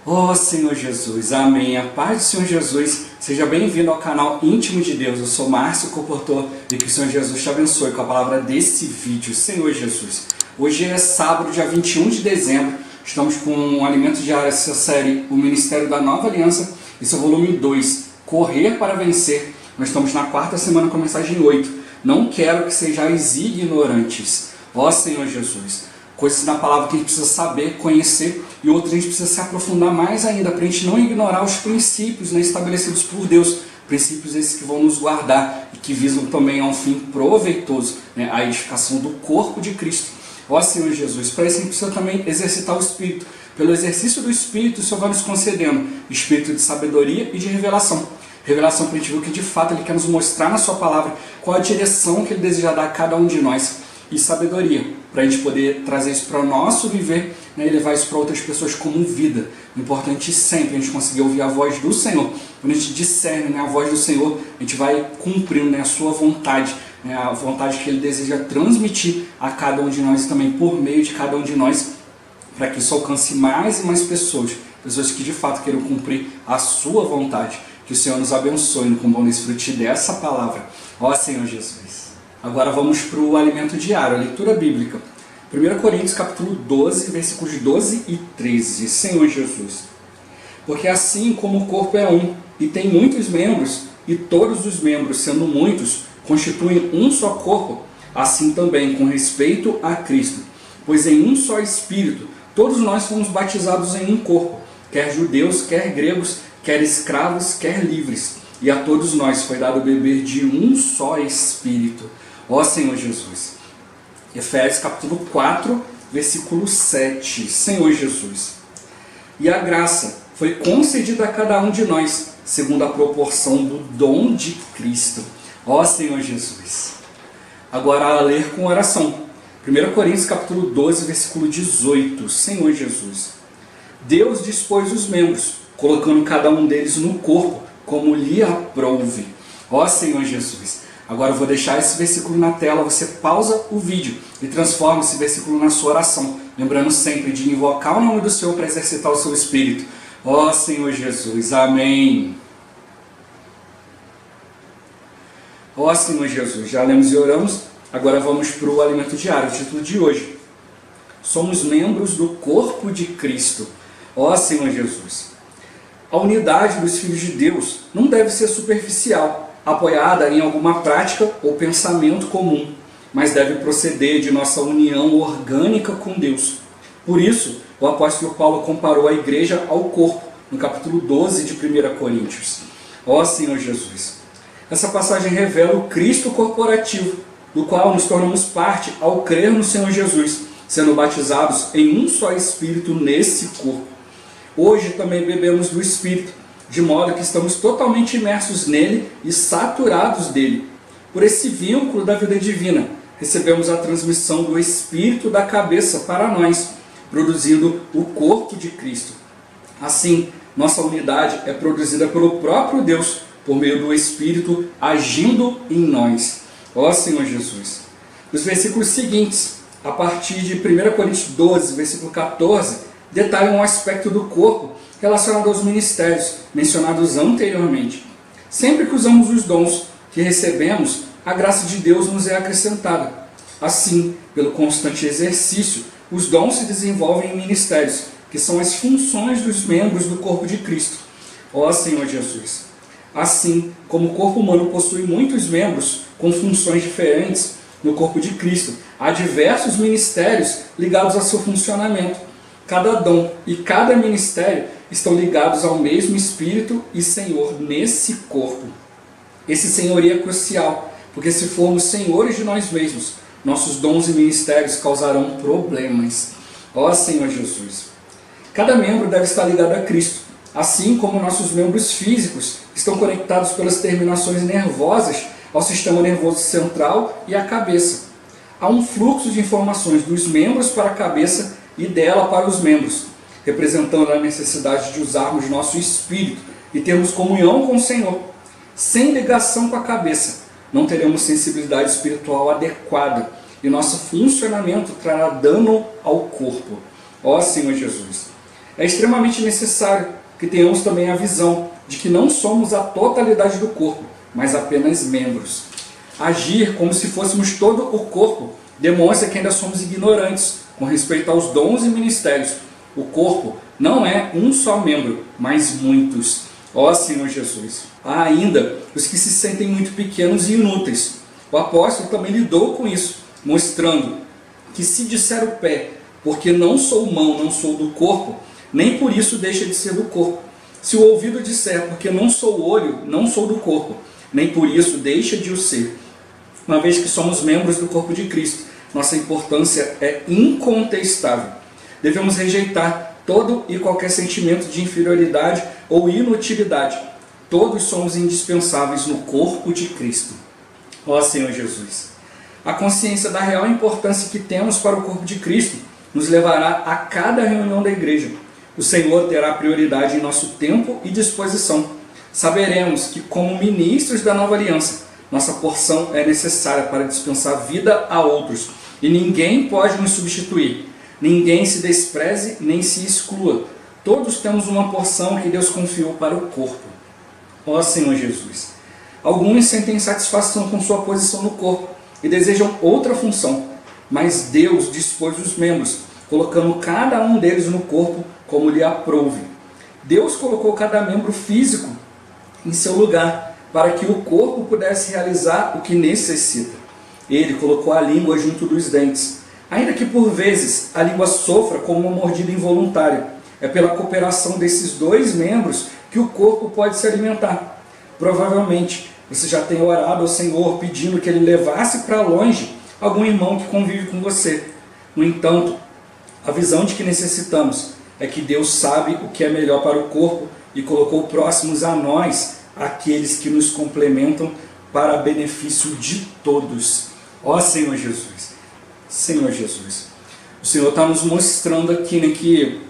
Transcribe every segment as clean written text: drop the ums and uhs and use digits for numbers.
Ó Senhor Jesus, amém. A paz do Senhor Jesus, seja bem-vindo ao canal Íntimo de Deus. Eu sou Márcio Comportor e que o Senhor Jesus te abençoe com a palavra desse vídeo. Senhor Jesus, hoje é sábado, dia 21 de dezembro. Estamos com um alimento diário, essa série, o Ministério da Nova Aliança, esse é o volume 2, Correr para Vencer. Nós estamos na quarta semana com a mensagem 8. Não quero que sejais ignorantes. Ó Senhor Jesus, coisas na palavra que a gente precisa saber, conhecer, e outras a gente precisa se aprofundar mais ainda, para a gente não ignorar os princípios estabelecidos por Deus, princípios esses que vão nos guardar e que visam também a um fim proveitoso, a edificação do corpo de Cristo. Ó Senhor Jesus, para isso a gente precisa também exercitar o Espírito. Pelo exercício do Espírito, o Senhor vai nos concedendo espírito de sabedoria e de revelação. Revelação para a gente ver o que de fato Ele quer nos mostrar na Sua palavra, qual a direção que Ele deseja dar a cada um de nós. E sabedoria, para a gente poder trazer isso para o nosso viver, e levar isso para outras pessoas como vida. O importante sempre a gente conseguir ouvir a voz do Senhor. Quando a gente discerne a voz do Senhor, a gente vai cumprindo a Sua vontade, a vontade que Ele deseja transmitir a cada um de nós também, por meio de cada um de nós, para que isso alcance mais e mais pessoas, pessoas que de fato queiram cumprir a Sua vontade. Que o Senhor nos abençoe com o bom desfrute dessa palavra. Ó Senhor Jesus. Agora vamos para o alimento diário, a leitura bíblica. 1 Coríntios capítulo 12, versículos 12 e 13. Senhor Jesus. Porque assim como o corpo é um, e tem muitos membros, e todos os membros, sendo muitos, constituem um só corpo, assim também com respeito a Cristo. Pois em um só Espírito, todos nós fomos batizados em um corpo, quer judeus, quer gregos, quer escravos, quer livres. E a todos nós foi dado beber de um só Espírito. Ó Senhor Jesus. Efésios capítulo 4, versículo 7. Senhor Jesus. E a graça foi concedida a cada um de nós, segundo a proporção do dom de Cristo. Ó Senhor Jesus. Agora a ler com oração. 1 Coríntios capítulo 12, versículo 18. Senhor Jesus. Deus dispôs os membros, colocando cada um deles no corpo, como lhe aprouve. Ó Senhor Jesus. Agora eu vou deixar esse versículo na tela, você pausa o vídeo e transforma esse versículo na sua oração, lembrando sempre de invocar o nome do Senhor para exercitar o seu espírito. Ó Senhor Jesus, amém. Ó Senhor Jesus, já lemos e oramos, agora vamos para o alimento diário, o título de hoje. Somos membros do corpo de Cristo. Ó Senhor Jesus. A unidade dos filhos de Deus não deve ser superficial, apoiada em alguma prática ou pensamento comum, mas deve proceder de nossa união orgânica com Deus. Por isso, o apóstolo Paulo comparou a igreja ao corpo, no capítulo 12 de 1 Coríntios. Ó Senhor Jesus! Essa passagem revela o Cristo corporativo, do qual nos tornamos parte ao crer no Senhor Jesus, sendo batizados em um só Espírito nesse corpo. Hoje também bebemos do Espírito, de modo que estamos totalmente imersos nele e saturados dele. Por esse vínculo da vida divina, recebemos a transmissão do Espírito da cabeça para nós, produzindo o corpo de Cristo. Assim, nossa unidade é produzida pelo próprio Deus, por meio do Espírito agindo em nós. Ó Senhor Jesus! Os versículos seguintes, a partir de 1 Coríntios 12, versículo 14, detalham um aspecto do corpo relacionado aos ministérios mencionados anteriormente. Sempre que usamos os dons que recebemos, a graça de Deus nos é acrescentada. Assim, pelo constante exercício, os dons se desenvolvem em ministérios, que são as funções dos membros do corpo de Cristo. Ó Senhor Jesus! Assim, como o corpo humano possui muitos membros com funções diferentes, no corpo de Cristo há diversos ministérios ligados ao seu funcionamento. Cada dom e cada ministério estão ligados ao mesmo Espírito e Senhor nesse corpo. Esse senhorio é crucial, porque se formos senhores de nós mesmos, nossos dons e ministérios causarão problemas. Ó Senhor Jesus! Cada membro deve estar ligado a Cristo, assim como nossos membros físicos estão conectados pelas terminações nervosas ao sistema nervoso central e à cabeça. Há um fluxo de informações dos membros para a cabeça e dela para os membros, representando a necessidade de usarmos nosso espírito e termos comunhão com o Senhor. Sem ligação com a cabeça, não teremos sensibilidade espiritual adequada e nosso funcionamento trará dano ao corpo. Ó Senhor Jesus! É extremamente necessário que tenhamos também a visão de que não somos a totalidade do corpo, mas apenas membros. Agir como se fôssemos todo o corpo demonstra que ainda somos ignorantes com respeito aos dons e ministérios. O corpo não é um só membro, mas muitos. Ó Senhor Jesus! Há ainda os que se sentem muito pequenos e inúteis. O apóstolo também lidou com isso, mostrando que se disser o pé, porque não sou mão, não sou do corpo, nem por isso deixa de ser do corpo. Se o ouvido disser, porque não sou olho, não sou do corpo, nem por isso deixa de o ser. Uma vez que somos membros do corpo de Cristo, nossa importância é incontestável. Devemos rejeitar todo e qualquer sentimento de inferioridade ou inutilidade. Todos somos indispensáveis no corpo de Cristo. Ó Senhor Jesus! A consciência da real importância que temos para o corpo de Cristo nos levará a cada reunião da igreja. O Senhor terá prioridade em nosso tempo e disposição. Saberemos que, como ministros da nova aliança, nossa porção é necessária para dispensar vida a outros. E ninguém pode nos substituir. Ninguém se despreze nem se exclua. Todos temos uma porção que Deus confiou para o corpo. Ó Senhor Jesus! Alguns sentem satisfação com sua posição no corpo e desejam outra função. Mas Deus dispôs os membros, colocando cada um deles no corpo como lhe aprouve. Deus colocou cada membro físico em seu lugar, para que o corpo pudesse realizar o que necessita. Ele colocou a língua junto dos dentes, ainda que por vezes a língua sofra como uma mordida involuntária. É pela cooperação desses dois membros que o corpo pode se alimentar. Provavelmente você já tem orado ao Senhor pedindo que Ele levasse para longe algum irmão que convive com você. No entanto, a visão de que necessitamos é que Deus sabe o que é melhor para o corpo e colocou próximos a nós aqueles que nos complementam para benefício de todos. Ó Senhor Jesus! Senhor Jesus! O Senhor está nos mostrando aqui, né, que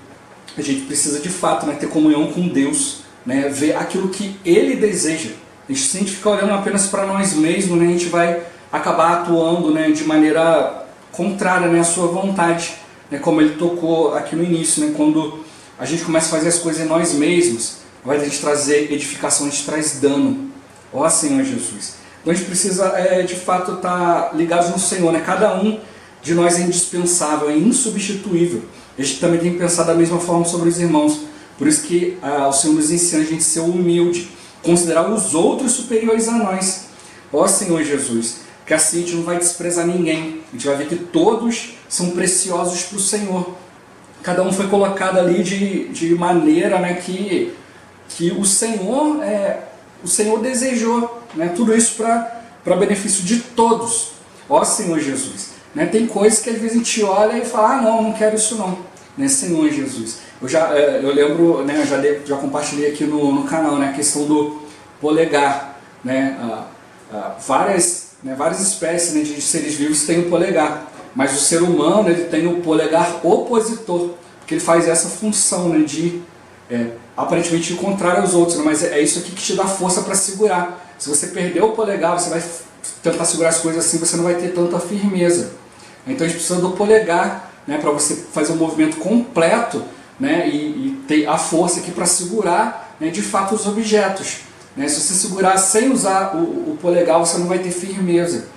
a gente precisa de fato, né, ter comunhão com Deus, né, ver aquilo que Ele deseja. A gente, se a gente ficar olhando apenas para nós mesmos, né, a gente vai acabar atuando, né, de maneira contrária, né, à sua vontade. Né, como ele tocou aqui no início, né, quando a gente começa a fazer as coisas em nós mesmos, ao invés de a gente trazer edificação, a gente traz dano. Ó Senhor Jesus! Então a gente precisa de fato estar ligados no Senhor, né? Cada um de nós é indispensável, é insubstituível. A gente também tem que pensar da mesma forma sobre os irmãos. Por isso que o Senhor nos ensina a gente ser humilde, considerar os outros superiores a nós. Ó Senhor Jesus! Que assim a gente não vai desprezar ninguém. A gente vai ver que todos são preciosos para o Senhor. Cada um foi colocado ali de maneira, né, que o Senhor desejou. Né, tudo isso para benefício de todos. Ó Senhor Jesus! Né, tem coisas que às vezes a gente olha e fala, não quero isso não. Né, Senhor Jesus! Eu lembro, né, eu já compartilhei aqui no canal, né, a questão do polegar. Né, várias espécies, né, de seres vivos têm o polegar, mas o ser humano ele tem o polegar opositor, porque ele faz essa função, né, de aparentemente de contrário aos outros, né, mas é isso aqui que te dá força para segurar. Se você perder o polegar, você vai tentar segurar as coisas assim, você não vai ter tanta firmeza. Então a gente precisa do polegar, né, para você fazer um movimento completo, né, e ter a força aqui para segurar, né, de fato os objetos. Né? Se você segurar sem usar o polegar, você não vai ter firmeza.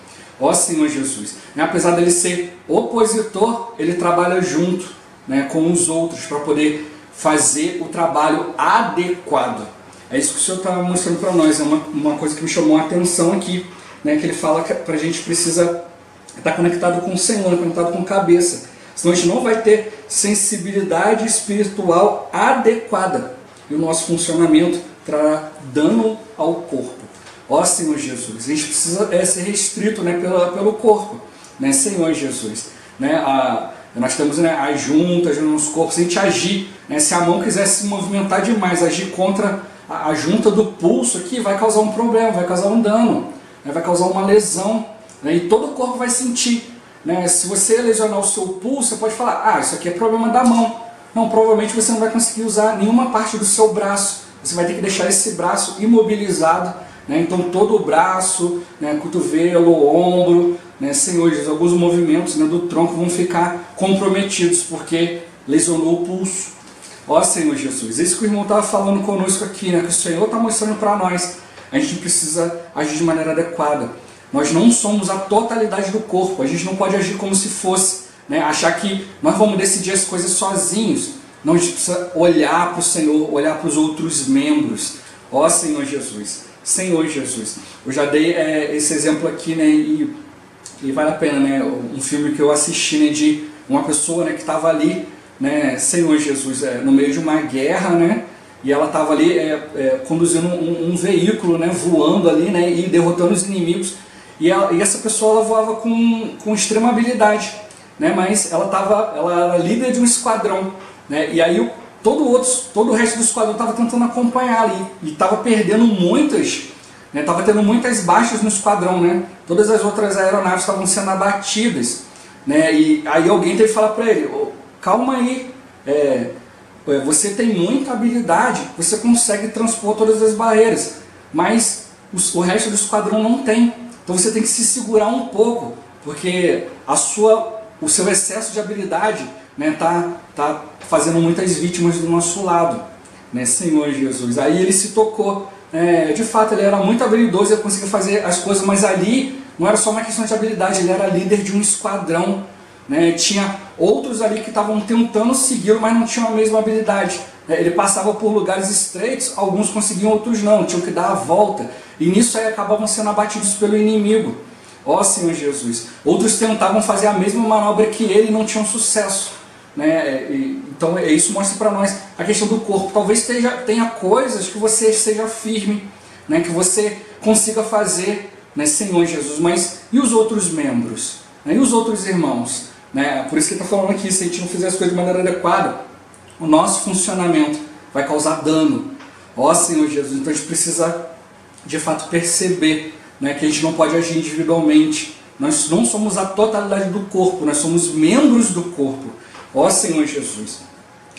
Ó Senhor Jesus! Né? Apesar dele ser opositor, ele trabalha junto, né, com os outros para poder fazer o trabalho adequado. É isso que o Senhor está mostrando para nós. É uma coisa que me chamou a atenção aqui, né, que ele fala que a gente precisa estar conectado com o Senhor, conectado com a cabeça. Senão a gente não vai ter sensibilidade espiritual adequada. E o nosso funcionamento trará dano ao corpo. Ó Senhor Jesus! A gente precisa ser restrito, né, pelo corpo. Né, Senhor Jesus! Né, nós temos, né, as juntas no nosso corpo. Se a gente agir, né, se a mão quiser se movimentar demais, agir contra a junta do pulso aqui, vai causar um problema, vai causar um dano, né, vai causar uma lesão. Né, e todo o corpo vai sentir. Né, se você lesionar o seu pulso, você pode falar, isso aqui é problema da mão. Não, provavelmente você não vai conseguir usar nenhuma parte do seu braço. Você vai ter que deixar esse braço imobilizado, né? Então todo o braço, né, cotovelo, ombro, né, Senhor Jesus, alguns movimentos, né, do tronco vão ficar comprometidos porque lesionou o pulso. Ó Senhor Jesus, isso que o irmão estava falando conosco aqui, né? Que o Senhor está mostrando para nós. A gente precisa agir de maneira adequada. Nós não somos a totalidade do corpo. A gente não pode agir como se fosse, né? Achar que nós vamos decidir as coisas sozinhos. Não, a gente precisa olhar para o Senhor, olhar para os outros membros. Ó Senhor Jesus, Senhor Jesus. Eu já dei esse exemplo aqui, né? E vale a pena, né? Um filme que eu assisti, né? De uma pessoa, né? Que estava ali, né? Senhor Jesus, no meio de uma guerra, né? E ela estava ali conduzindo um veículo, né? Voando ali, né? E derrotando os inimigos. E essa pessoa ela voava com extrema habilidade, né? Mas ela era líder de um esquadrão, né? E aí todo o resto do esquadrão estava tentando acompanhar ali e estava perdendo muitas, né? Estava tendo muitas baixas no esquadrão, né? Todas as outras aeronaves estavam sendo abatidas, né? E aí alguém teve que falar para ele: calma aí, você tem muita habilidade, você consegue transpor todas as barreiras, mas o resto do esquadrão não tem. Então você tem que se segurar um pouco, porque o seu excesso de habilidade, né, tá fazendo muitas vítimas do nosso lado, né, Senhor Jesus. Aí ele se tocou, de fato ele era muito habilidoso, ele conseguia fazer as coisas, mas ali não era só uma questão de habilidade, ele era líder de um esquadrão, né, tinha outros ali que estavam tentando segui-lo, mas não tinham a mesma habilidade. Ele passava por lugares estreitos, alguns conseguiam, outros não, tinham que dar a volta. E nisso aí acabavam sendo abatidos pelo inimigo. Ó Senhor Jesus. Outros tentavam fazer a mesma manobra que ele e não tinham sucesso, né? Então isso mostra para nós a questão do corpo. Talvez tenha coisas que você seja firme, né? Que você consiga fazer, né, Senhor Jesus. Mas e os outros membros? Né? E os outros irmãos? Né? Por isso que ele está falando aqui, se a gente não fizer as coisas de maneira adequada, o nosso funcionamento vai causar dano. Ó Senhor Jesus, então a gente precisa de fato perceber, né, que a gente não pode agir individualmente. Nós não somos a totalidade do corpo, nós somos membros do corpo. Ó Senhor Jesus,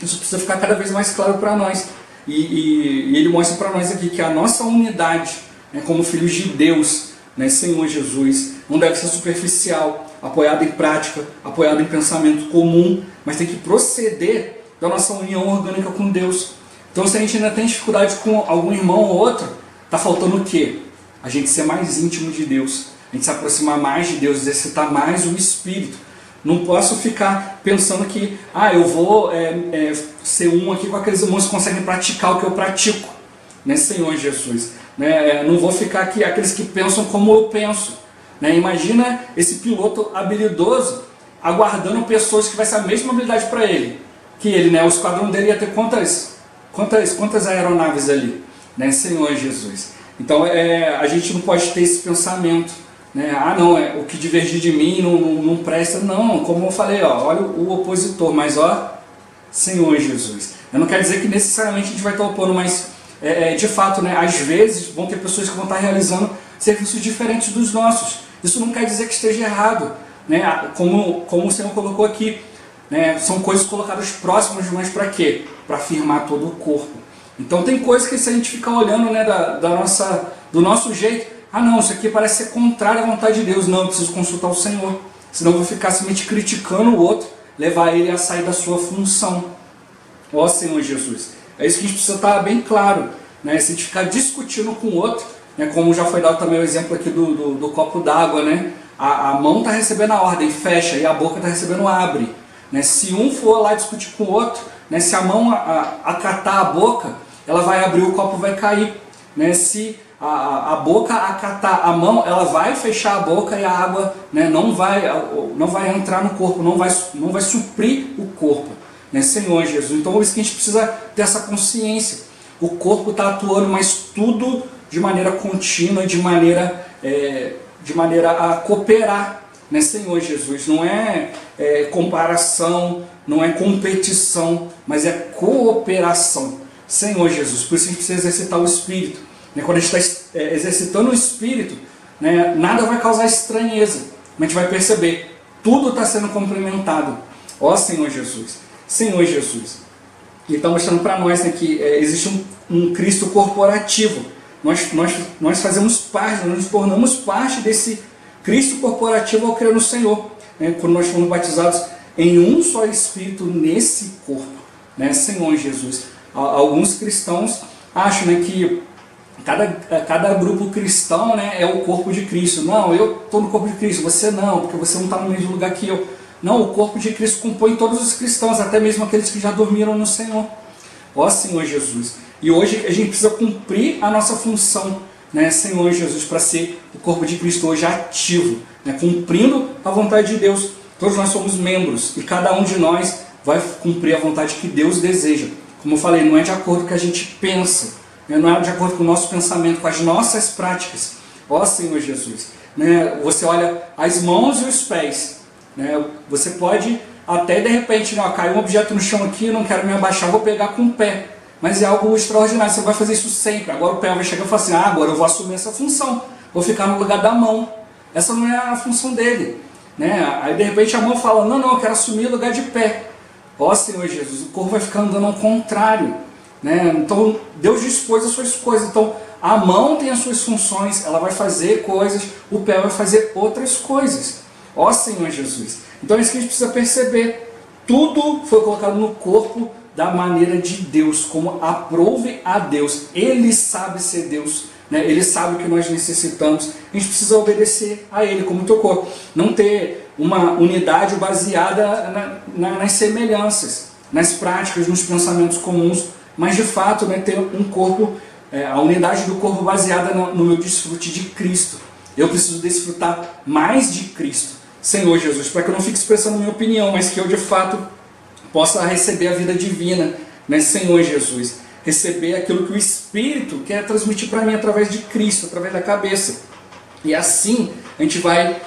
isso precisa ficar cada vez mais claro para nós. E ele mostra para nós aqui que a nossa unidade, né, como filhos de Deus, né, Senhor Jesus, não deve ser superficial, apoiada em prática, apoiada em pensamento comum, mas tem que proceder da nossa união orgânica com Deus. Então se a gente ainda tem dificuldade com algum irmão ou outro, está faltando o quê? A gente ser mais íntimo de Deus, a gente se aproximar mais de Deus, exercitar mais o Espírito. Não posso ficar pensando que eu vou ser um aqui com aqueles irmãos que conseguem praticar o que eu pratico, né, Senhor Jesus. Né? Não vou ficar aqui aqueles que pensam como eu penso. Né? Imagina esse piloto habilidoso aguardando pessoas que vai ser a mesma habilidade para ele que ele, né? O esquadrão dele ia ter quantas aeronaves ali, né, Senhor Jesus. Então a gente não pode ter esse pensamento, né? Não, o que divergir de mim não presta. Não, como eu falei, olha o opositor, mas Senhor Jesus. Eu não quero dizer que necessariamente a gente vai estar opondo, mas de fato, né, às vezes vão ter pessoas que vão estar realizando serviços diferentes dos nossos. Isso não quer dizer que esteja errado, né? Como o Senhor colocou aqui, né, são coisas colocadas próximas, mas para quê? Para firmar todo o corpo. Então tem coisas que se a gente ficar olhando, né, do nosso jeito, não, isso aqui parece ser contrário à vontade de Deus. Não, eu preciso consultar o Senhor. Senão eu vou ficar simplesmente criticando o outro, levar ele a sair da sua função. Ó Senhor Jesus. É isso que a gente precisa estar bem claro, né? Se a gente ficar discutindo com o outro, né, como já foi dado também o exemplo aqui do copo d'água, né? A mão está recebendo a ordem, fecha, e a boca está recebendo, abre. Né? Se um for lá discutir com o outro, né, se a mão acatar a boca, ela vai abrir, o copo vai cair. Né? Se a boca acatar a mão, ela vai fechar a boca e a água, né, não vai entrar no corpo, não vai suprir o corpo. Né? Senhor Jesus. Então é isso que a gente precisa ter essa consciência. O corpo está atuando, mas tudo de maneira contínua, de maneira a cooperar. Né, Senhor Jesus, não é comparação, não é competição, mas é cooperação. Senhor Jesus, por isso a gente precisa exercitar o Espírito. Né, quando a gente está exercitando o Espírito, né, nada vai causar estranheza, mas a gente vai perceber, tudo está sendo complementado. Ó Senhor Jesus, Senhor Jesus. E está mostrando para nós, né, que existe um Cristo corporativo. Nós fazemos parte, nós nos tornamos parte desse Cristo corporativo ao crer no Senhor, né? Quando nós fomos batizados em um só Espírito nesse corpo. né, Senhor Jesus. Alguns cristãos acham, né, que cada grupo cristão, né, é o corpo de Cristo. Não, eu estou no corpo de Cristo, você não, porque você não está no mesmo lugar que eu. Não, o corpo de Cristo compõe todos os cristãos, até mesmo aqueles que já dormiram no Senhor. Ó Senhor Jesus. E hoje a gente precisa cumprir a nossa função, né, Senhor Jesus, para ser o corpo de Cristo hoje ativo, né, cumprindo a vontade de Deus. Todos nós somos membros e cada um de nós vai cumprir a vontade que Deus deseja. Como eu falei, não é de acordo com o que a gente pensa, né, não é de acordo com o nosso pensamento, com as nossas práticas. Ó Senhor Jesus, né, você olha as mãos e os pés, né, você pode até de repente, não, caiu um objeto no chão aqui, não quero me abaixar, vou pegar com o pé. Mas é algo extraordinário, você vai fazer isso sempre. Agora o pé vai chegar e falar assim, agora eu vou assumir essa função, vou ficar no lugar da mão. Essa não é a função dele, né? Aí de repente a mão fala, não, eu quero assumir o lugar de pé. Ó Senhor Jesus, o corpo vai ficar andando ao contrário, né? Então Deus dispôs as suas coisas. Então a mão tem as suas funções, ela vai fazer coisas, o pé vai fazer outras coisas. Ó Senhor Jesus. Então é isso que a gente precisa perceber. Tudo foi colocado no corpo da maneira de Deus, como aprouve a Deus. Ele sabe ser Deus, né? Ele sabe o que nós necessitamos. A gente precisa obedecer a Ele como teu. Não ter uma unidade baseada nas semelhanças, nas práticas, nos pensamentos comuns, mas de fato, né, ter um corpo, a unidade do corpo baseada no meu desfrute de Cristo. Eu preciso desfrutar mais de Cristo, Senhor Jesus, para que eu não fique expressando minha opinião, mas que eu de fato possa receber a vida divina, né, Senhor Jesus. Receber aquilo que o Espírito quer transmitir para mim através de Cristo, através da cabeça. E assim a gente vai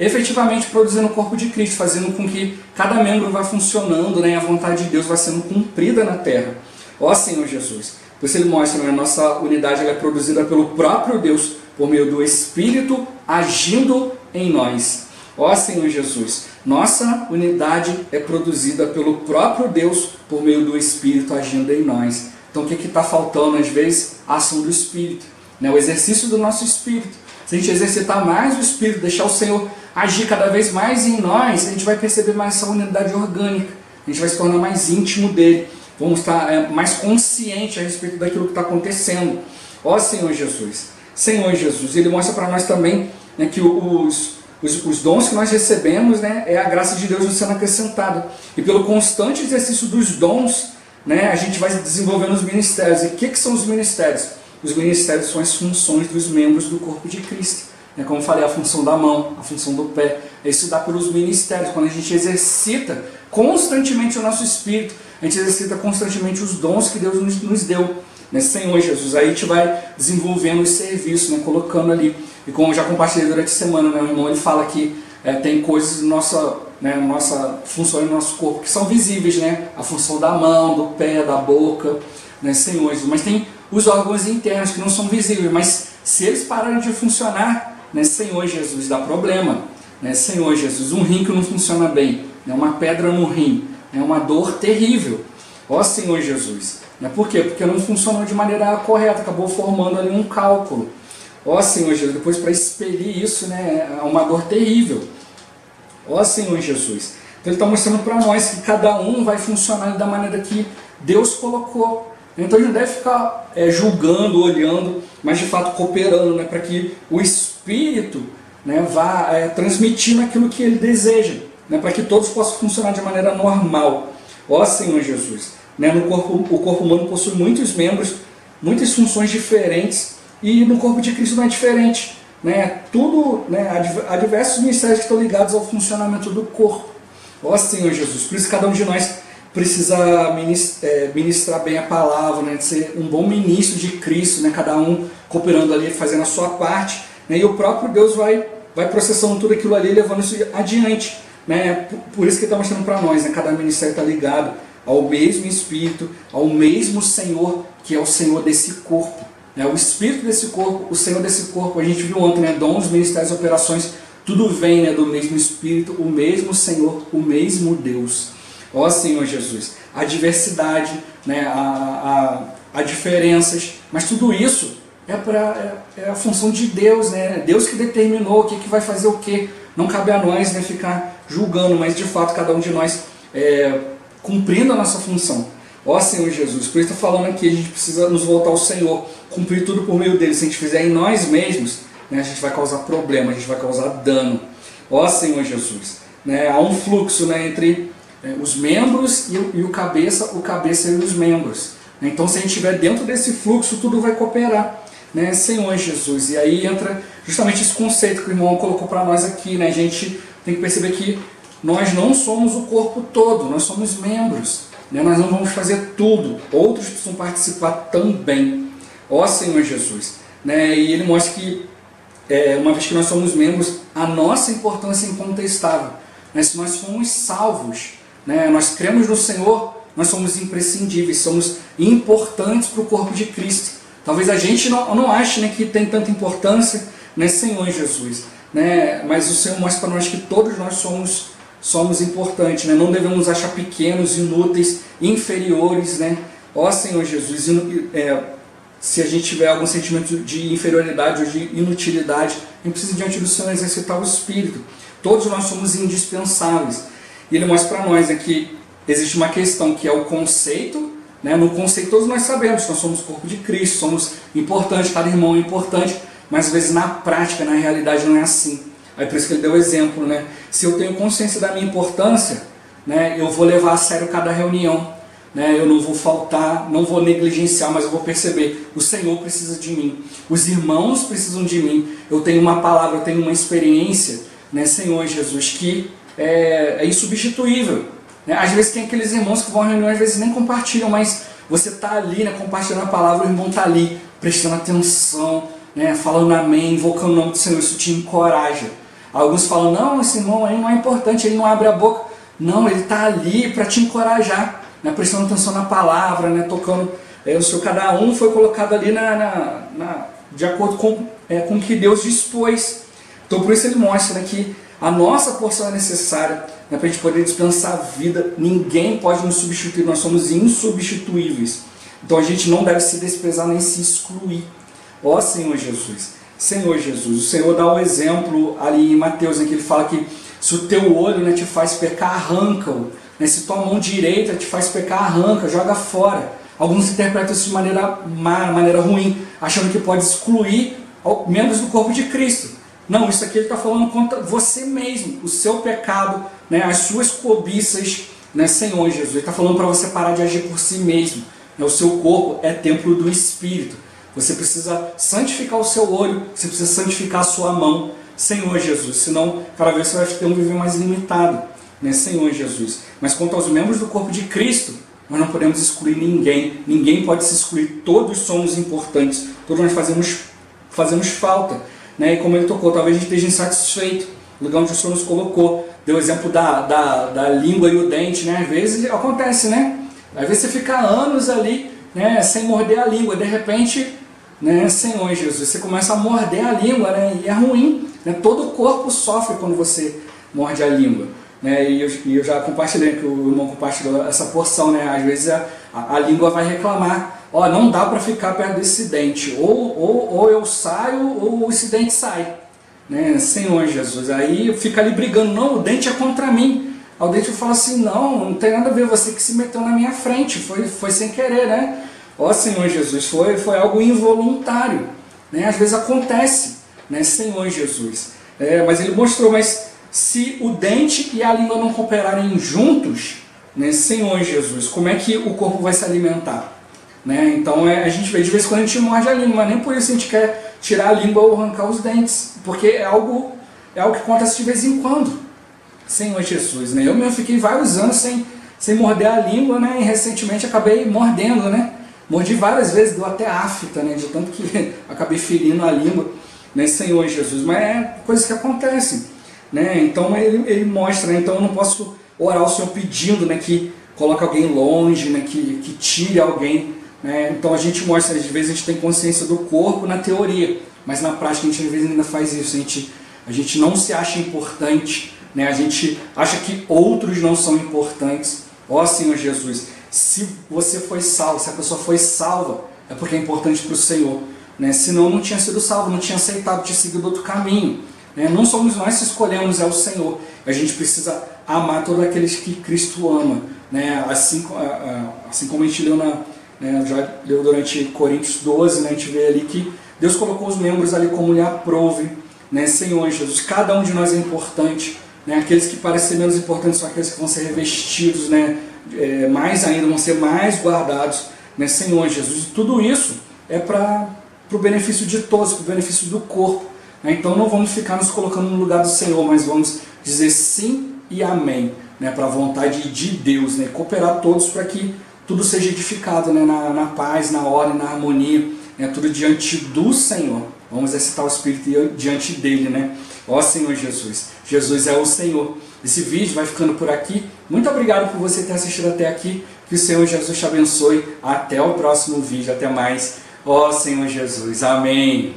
efetivamente produzindo o corpo de Cristo, fazendo com que cada membro vá funcionando, né, e a vontade de Deus vai sendo cumprida na terra. Ó Senhor Jesus. Por isso ele mostra, né, a nossa unidade ela é produzida pelo próprio Deus, por meio do Espírito agindo em nós. Ó Senhor Jesus, nossa unidade é produzida pelo próprio Deus por meio do Espírito agindo em nós. Então o que está faltando às vezes? A ação do Espírito, né? O exercício do nosso Espírito. Se a gente exercitar mais o Espírito, deixar o Senhor agir cada vez mais em nós, a gente vai perceber mais essa unidade orgânica. A gente vai se tornar mais íntimo dele. Vamos estar mais conscientes a respeito daquilo que está acontecendo. Ó Senhor Jesus. Senhor Jesus, ele mostra para nós também, né, que os dons que nós recebemos, né, é a graça de Deus sendo acrescentada. E pelo constante exercício dos dons, né, a gente vai desenvolvendo os ministérios. E o que são os ministérios? Os ministérios são as funções dos membros do corpo de Cristo. Como eu falei, a função da mão, a função do pé. Isso dá pelos ministérios. Quando a gente exercita constantemente o nosso espírito, a gente exercita constantemente os dons que Deus nos deu. Né, Senhor Jesus, aí a gente vai desenvolvendo os serviços, né, colocando ali. E como eu já compartilhei durante a semana, né, o irmão ele fala que tem coisas nossa função no nosso corpo que são visíveis, né? A função da mão, do pé, da boca, né, Senhor Jesus. Mas tem os órgãos internos que não são visíveis, mas se eles pararem de funcionar, né, Senhor Jesus, dá problema. Né, Senhor Jesus, um rim que não funciona bem, né, uma pedra no rim, é uma dor terrível. Ó Senhor Jesus. Né, por quê? Porque não funcionou de maneira correta, acabou formando ali um cálculo. Ó Senhor Jesus, depois para expelir isso, né, é uma dor terrível. Ó Senhor Jesus. Então ele está mostrando para nós que cada um vai funcionar da maneira que Deus colocou. Então a gente não deve ficar julgando, olhando, mas de fato cooperando, né, para que o Espírito, né, vá transmitindo aquilo que ele deseja, né, para que todos possam funcionar de maneira normal. Ó Senhor Jesus. Né, o corpo humano possui muitos membros, muitas funções diferentes, e no corpo de Cristo não é diferente. Né, tudo, né, há diversos ministérios que estão ligados ao funcionamento do corpo. Ó Senhor Jesus. Por isso cada um de nós precisa ministrar bem a palavra, né, de ser um bom ministro de Cristo, né, cada um cooperando ali, fazendo a sua parte, né, e o próprio Deus vai processando tudo aquilo ali, levando isso adiante. Né, por isso que ele está mostrando para nós, né, cada ministério está ligado ao mesmo Espírito, ao mesmo Senhor, que é o Senhor desse corpo. Né, o Espírito desse corpo, o Senhor desse corpo, a gente viu ontem, né, dons, ministérios, operações, tudo vem, né, do mesmo Espírito, o mesmo Senhor, o mesmo Deus. Ó Senhor Jesus, há diversidade, né, há diferenças, mas tudo isso é a função de Deus, né? Deus que determinou o que vai fazer o que. Não cabe a nós, né, ficar julgando, mas de fato cada um de nós cumprindo a nossa função. Ó Senhor Jesus, por isso estou falando aqui, a gente precisa nos voltar ao Senhor, cumprir tudo por meio dele. Se a gente fizer em nós mesmos, né, a gente vai causar problema, a gente vai causar dano. Ó Senhor Jesus, né, há um fluxo, né, entre os membros e o cabeça e os membros. Então, se a gente estiver dentro desse fluxo, tudo vai cooperar, né, Senhor Jesus. E aí entra justamente esse conceito que o irmão colocou para nós aqui, né? A gente tem que perceber que nós não somos o corpo todo, nós somos membros, né? Nós não vamos fazer tudo, outros precisam participar também. Ó Senhor Jesus, né? E ele mostra que, uma vez que nós somos membros, a nossa importância é incontestável, né? Se nós somos salvos, né? Nós cremos no Senhor, nós somos imprescindíveis, somos importantes para o corpo de Cristo. Talvez a gente não ache, né, que tem tanta importância, né, Senhor Jesus, né? Mas o Senhor mostra para nós que todos nós somos importantes, né? Não devemos achar pequenos, inúteis, inferiores, né? Ó Senhor Jesus, se a gente tiver algum sentimento de inferioridade ou de inutilidade, a gente precisa diante do Senhor exercitar o Espírito. Todos nós somos indispensáveis. E ele mostra para nós, né, que existe uma questão que é o conceito, né? No conceito todos nós sabemos que nós somos o corpo de Cristo, somos importantes, cada irmão é importante, mas às vezes na prática, na realidade não é assim. Aí por isso que ele deu o exemplo, né? Se eu tenho consciência da minha importância, né, eu vou levar a sério cada reunião, né? Eu não vou faltar, não vou negligenciar, mas eu vou perceber, o Senhor precisa de mim, os irmãos precisam de mim, eu tenho uma palavra, eu tenho uma experiência, né, Senhor Jesus, que é insubstituível. Às vezes tem aqueles irmãos que vão à reunião, às vezes nem compartilham, mas você está ali, né, compartilhando a palavra, o irmão está ali, prestando atenção, né, falando amém, invocando o nome do Senhor, isso te encoraja. Alguns falam, não, esse irmão aí não é importante, ele não abre a boca. Não, ele está ali para te encorajar, né, prestando atenção na palavra, né, tocando, o seu cada um foi colocado ali de acordo com o que Deus dispôs. Então por isso ele mostra, né, que a nossa porção é necessária, né, para a gente poder dispensar a vida. Ninguém pode nos substituir, nós somos insubstituíveis. Então a gente não deve se desprezar nem se excluir. Ó Senhor Jesus, Senhor Jesus, o Senhor dá o exemplo ali em Mateus, em que ele fala que se o teu olho, né, te faz pecar, arranca-o. Né, se tua mão direita te faz pecar, arranca, joga fora. Alguns interpretam isso de maneira ruim, achando que pode excluir membros do corpo de Cristo. Não, isso aqui ele está falando contra você mesmo, o seu pecado, né, as suas cobiças, né, Senhor Jesus. Ele está falando para você parar de agir por si mesmo. Né, o seu corpo é templo do Espírito. Você precisa santificar o seu olho, você precisa santificar a sua mão, Senhor Jesus. Senão, cada vez você vai ter um viver mais limitado, né, Senhor Jesus. Mas quanto aos membros do corpo de Cristo, nós não podemos excluir ninguém. Ninguém pode se excluir. Todos somos importantes. Todos nós fazemos falta. Né? E como ele tocou, talvez a gente esteja insatisfeito no lugar onde o Senhor nos colocou. Deu o exemplo da língua e o dente, né? Às vezes acontece, né? Às vezes você fica anos ali, né, sem morder a língua, de repente, né, Senhor Jesus, você começa a morder a língua, né, e é ruim, né? Todo o corpo sofre quando você morde a língua, né? E eu já compartilhei, que o irmão compartilhou essa porção, né? Às vezes a língua vai reclamar, ó, não dá para ficar perto desse dente, ou eu saio ou esse dente sai, né, Senhor Jesus. Aí fica ali brigando, não, o dente é contra mim. Aí o dente fala assim, não tem nada a ver, você que se meteu na minha frente, foi sem querer, né? Ó Senhor Jesus, foi algo involuntário, né? Às vezes acontece, né, Senhor Jesus. Mas ele mostrou, mas se o dente e a língua não cooperarem juntos, né, Senhor Jesus, como é que o corpo vai se alimentar? Né? Então a gente vê, de vez em quando a gente morde a língua, mas nem por isso a gente quer tirar a língua ou arrancar os dentes, porque é algo que acontece de vez em quando, Senhor Jesus. Né? Eu mesmo fiquei vários anos sem morder a língua, né? E recentemente acabei mordendo, né? Mordi várias vezes, deu até afta, né? De tanto que acabei ferindo a língua, né, Senhor Jesus. Mas é coisas que acontecem, né? Então ele mostra, né? Então eu não posso orar ao Senhor pedindo, né, que coloque alguém longe, né, que tire alguém. Então a gente mostra, às vezes a gente tem consciência do corpo na teoria, mas na prática a gente às vezes ainda faz isso, a gente não se acha importante, né? A gente acha que outros não são importantes. Ó Senhor Jesus, se você foi salvo, se a pessoa foi salva, é porque é importante para o Senhor, né? Senão não tinha sido salvo, não tinha aceitado, tinha seguido outro caminho, né? Não somos nós que escolhemos, é o Senhor. A gente precisa amar todos aqueles que Cristo ama, né? Assim como a gente leu, já leu durante Coríntios 12, né? A gente vê ali que Deus colocou os membros ali como lhe aprouve, né? Senhor Jesus, cada um de nós é importante, né? Aqueles que parecem menos importantes são aqueles que vão ser revestidos, né? Mais ainda, vão ser mais guardados, né? Senhor Jesus, e tudo isso é para o benefício de todos, para o benefício do corpo, né? Então não vamos ficar nos colocando no lugar do Senhor, mas vamos dizer sim e amém, né? Para a vontade de Deus, né? Cooperar todos para que tudo seja edificado, né? Na paz, na ordem, na harmonia, né? Tudo diante do Senhor. Vamos exercitar o Espírito diante dele, né? Ó Senhor Jesus, Jesus é o Senhor. Esse vídeo vai ficando por aqui. Muito obrigado por você ter assistido até aqui. Que o Senhor Jesus te abençoe. Até o próximo vídeo. Até mais. Ó Senhor Jesus. Amém.